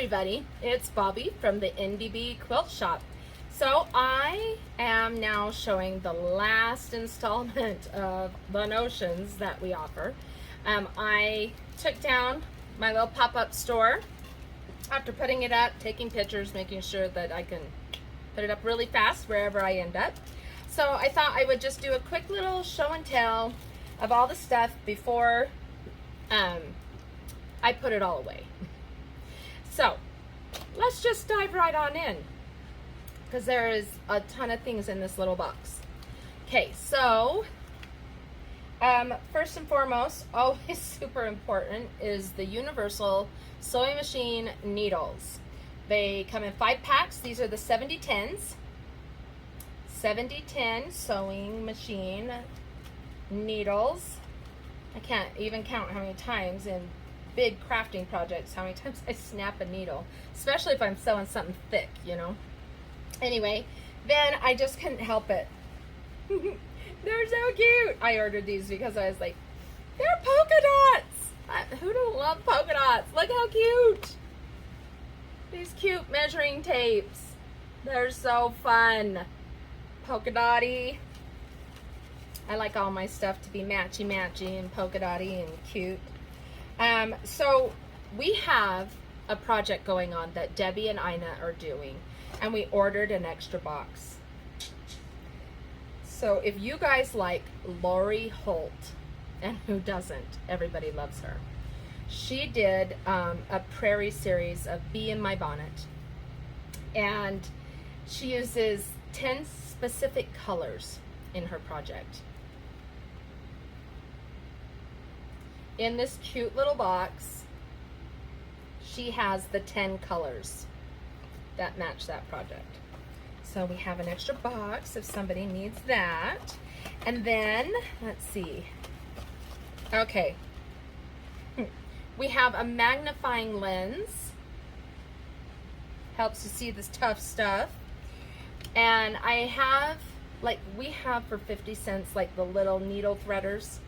everybody, it's Bobby from the InDe'B Quilt Shop. So I am now showing the last installment of the notions that we offer. I took down my little pop-up store after putting it up, taking pictures, making sure that I can put it up really fast wherever I end up. So I thought I would just do a quick little show and tell of all the stuff before I put it all away. So let's just dive right on in, because there is a ton of things in this little box. Okay, so first and foremost, always super important, is the universal sewing machine needles. They come in 5 packs. These are the 7010s. 7010 sewing machine needles. I can't even count how many times in big crafting projects, how many times I snap a needle, especially if I'm sewing something thick, you know. Anyway, then I just couldn't help it. They're so cute. I ordered these because I was like, they're polka dots. Who don't love polka dots? Look how cute. These cute measuring tapes. They're so fun. Polka dotty. I like all my stuff to be matchy-matchy and polka dotty and cute. So we have a project going on that Debbie and Ina are doing, and we ordered an extra box. So if you guys like Lori Holt, and who doesn't, everybody loves her. She did a prairie series of Bee in My Bonnet, and she uses 10 specific colors in her project. In this cute little box, she has the 10 colors that match that project. So we have an extra box if somebody needs that. And then, let's see. Okay. We have a magnifying lens. Helps to see this tough stuff. And I have, like, we have for 50 cents, like the little needle threaders.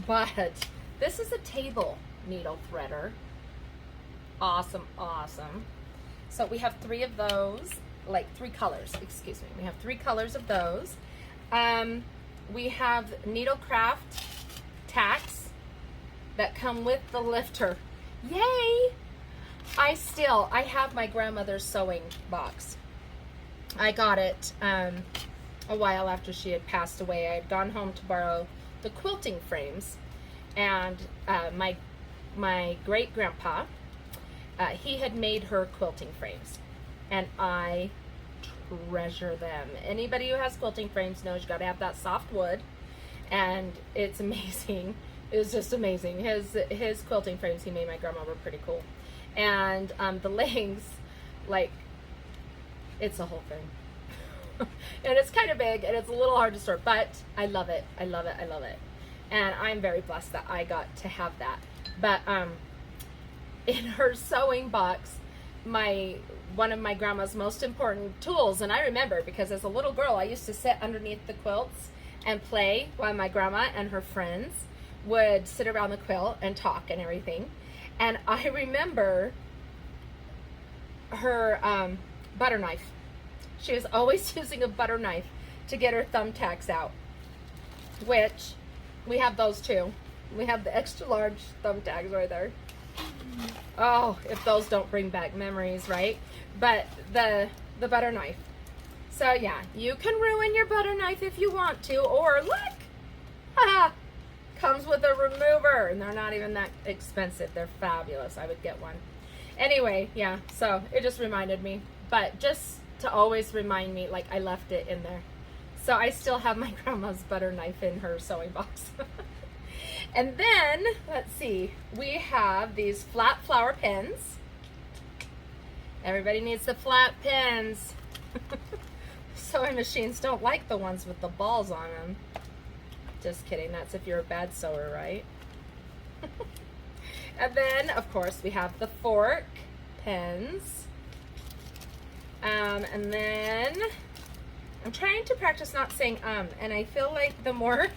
But this is a table needle threader. Awesome, awesome. So we have 3 of those, like 3 colors, excuse me. We have 3 colors of those. We have Needlecraft tacks that come with the lifter. Yay! I have my grandmother's sewing box. I got it a while after she had passed away. I had gone home to borrow the quilting frames, and my great grandpa, he had made her quilting frames, and I treasure them. Anybody who has quilting frames knows you got to have that soft wood, and it's amazing. It was just amazing. His quilting frames he made my grandma were pretty cool, and the leggings, like, it's a whole thing. And it's kind of big, and it's a little hard to store, but I love it. I love it. I love it. And I'm very blessed that I got to have that. But in her sewing box, one of my grandma's most important tools, and I remember because as a little girl, I used to sit underneath the quilts and play while my grandma and her friends would sit around the quilt and talk and everything. And I remember her butter knife. She was always using a butter knife to get her thumbtacks out, which we have those too. We have the extra large thumbtacks right there. Oh, if those don't bring back memories, right? But the butter knife. So yeah, you can ruin your butter knife if you want to, or look, haha, comes with a remover, and they're not even that expensive. They're fabulous. I would get one. Anyway, yeah, so it just reminded me, but just to always remind me, like, I left it in there. So I still have my grandma's butter knife in her sewing box. And then, let's see, we have these flat flower pens. Everybody needs the flat pens. Sewing machines don't like the ones with the balls on them. Just kidding, that's if you're a bad sewer, right? And then, of course, we have the fork pens. And then I'm trying to practice not saying and I feel like the more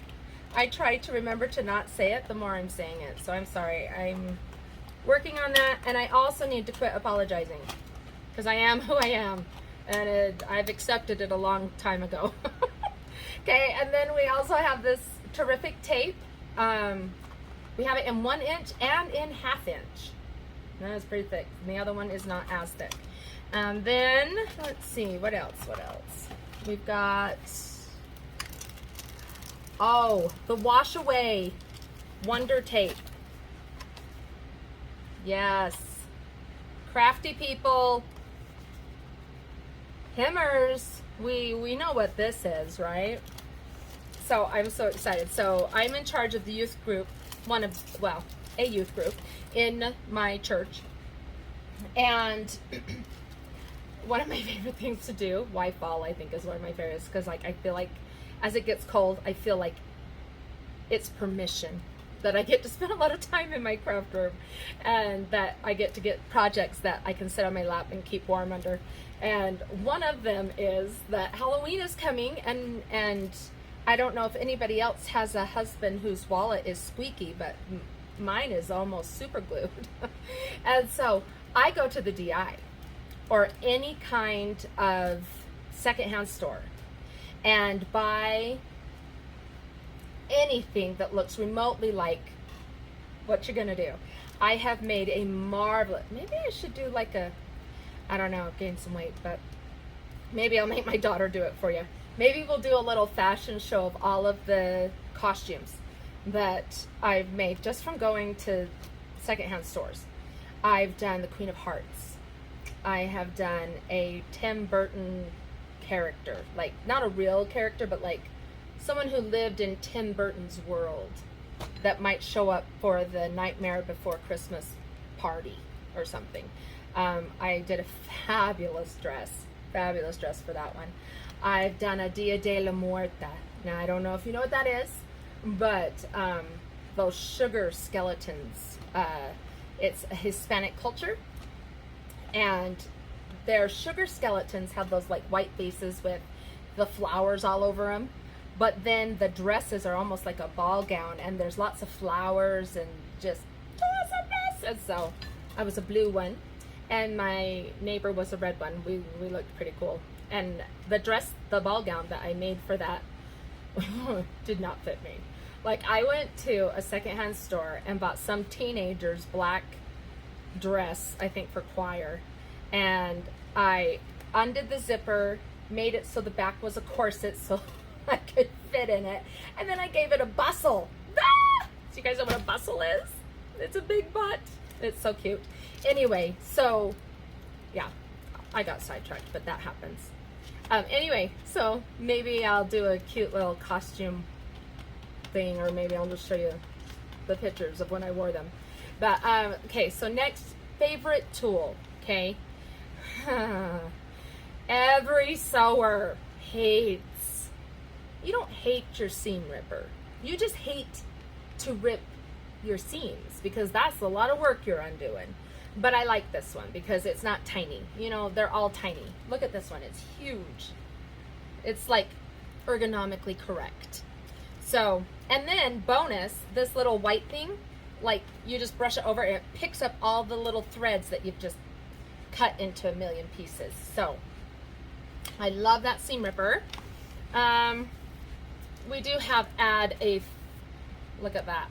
I try to remember to not say it, the more I'm saying it. So I'm sorry. working on that, and I also need to quit apologizing because I am who I am, and I've accepted it a long time ago. Okay, and then we also have this terrific tape. We have it in 1 inch and in 1/2 inch. That is pretty thick. And the other one is not as thick. Then let's see, what else? We've got, oh, the wash away wonder tape. Yes, crafty people, hemmers. We know what this is, right? So I'm so excited. So I'm in charge of the youth group, a youth group in my church. And one of my favorite things to do, why fall I think is one of my favorites, because like I feel like as it gets cold, I feel like it's permission that I get to spend a lot of time in my craft room, and that I get to get projects that I can sit on my lap and keep warm under. And one of them is that Halloween is coming, and I don't know if anybody else has a husband whose wallet is squeaky, but mine is almost super glued. And so I go to the DI or any kind of secondhand store and buy anything that looks remotely like what you're gonna do. I have made a marvelous, maybe I should do like a, I don't know, gain some weight, but maybe I'll make my daughter do it for you. Maybe we'll do a little fashion show of all of the costumes that I've made just from going to secondhand stores. I've done the Queen of Hearts. I have done a Tim Burton character, like not a real character, but like someone who lived in Tim Burton's world that might show up for the Nightmare Before Christmas party or something. I did a fabulous dress for that one. I've done a Dia de la Muerta. Now I don't know if you know what that is, but those sugar skeletons, it's a Hispanic culture, and their sugar skeletons have those like white faces with the flowers all over them, but then the dresses are almost like a ball gown, and there's lots of flowers and just awesomeness. And so I was a blue one, and my neighbor was a red one. We looked pretty cool. And the dress, the ball gown that I made for that did not fit me. Like, I went to a secondhand store and bought some teenager's black dress, I think for choir, and I undid the zipper, made it so the back was a corset so I could fit in it, and then I gave it a bustle. Ah! So you guys know what a bustle is? It's a big butt. It's so cute. Anyway, so yeah, I got sidetracked, but that happens. Anyway, so maybe I'll do a cute little costume thing, or maybe I'll just show you the pictures of when I wore them. But okay, so next, favorite tool. Okay, every sewer hates, you don't hate your seam ripper, you just hate to rip your seams, because that's a lot of work you're undoing. But I like this one because it's not tiny. You know, they're all tiny. Look at this one, it's huge. It's like ergonomically correct. So, and then bonus, this little white thing, like you just brush it over and it picks up all the little threads that you've just cut into a million pieces. So I love that seam ripper. We do have look at that,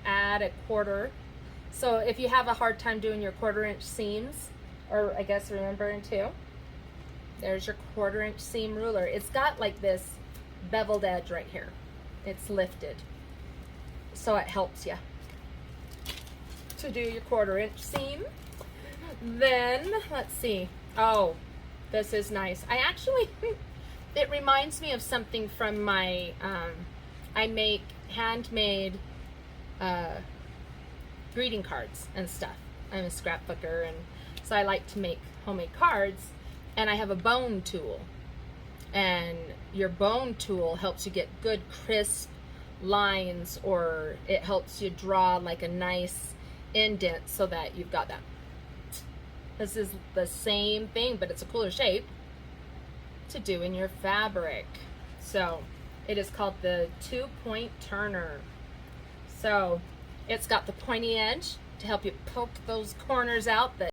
add a quarter. So if you have a hard time doing your 1/4 inch seams, or I guess remembering too, there's your 1/4 inch seam ruler. It's got like this beveled edge right here. It's lifted, so it helps you to do your 1/4 inch seam. Then let's see. Oh, this is nice. I actually, it reminds me of something from my, I make handmade greeting cards and stuff. I'm a scrapbooker, and so I like to make homemade cards, and I have a bone tool, and your bone tool helps you get good crisp lines, or it helps you draw like a nice indent so that you've got that. This is the same thing, but it's a cooler shape to do in your fabric. So it is called the 2-point turner. So it's got the pointy edge to help you poke those corners out that